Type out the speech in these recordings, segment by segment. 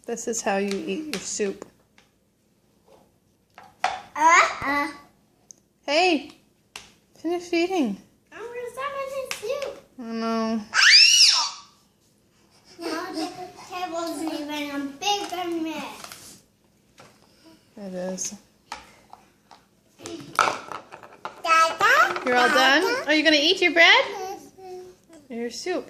This is how you eat your soup. Hey, finish eating. I'm gonna stop eating soup. Oh no. No, the table's even a bigger mess. It is. Dada? You're all done? Are you gonna eat your bread? Your soup.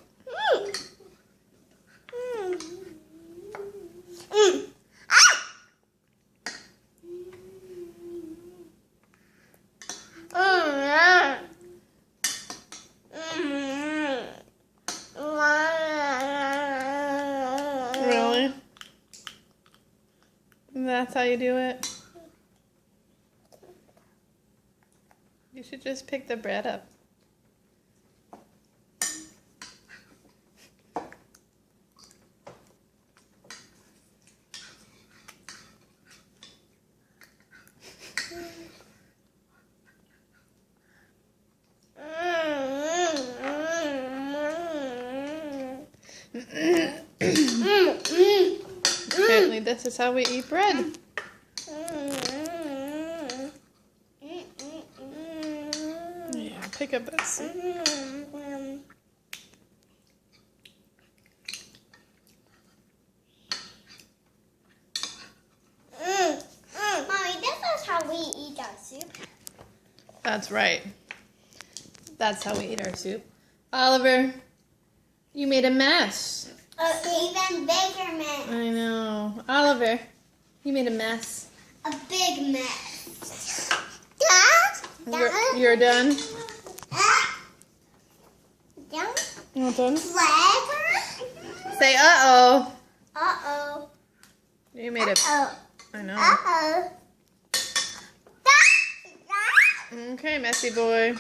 Really? That's how you do it? You should just pick the bread up. Apparently this is how we eat bread. Yeah, pick up that soup. Mommy, this is how we eat our soup. That's right. That's how we eat our soup. Oliver, you made a mess. Even bigger mess. I know. Oliver, you made a mess. A big mess. You're done? Done? You're done? Flavor? Say uh-oh. Uh-oh. You made it. Uh-oh. I know. Uh-oh. Okay, messy boy.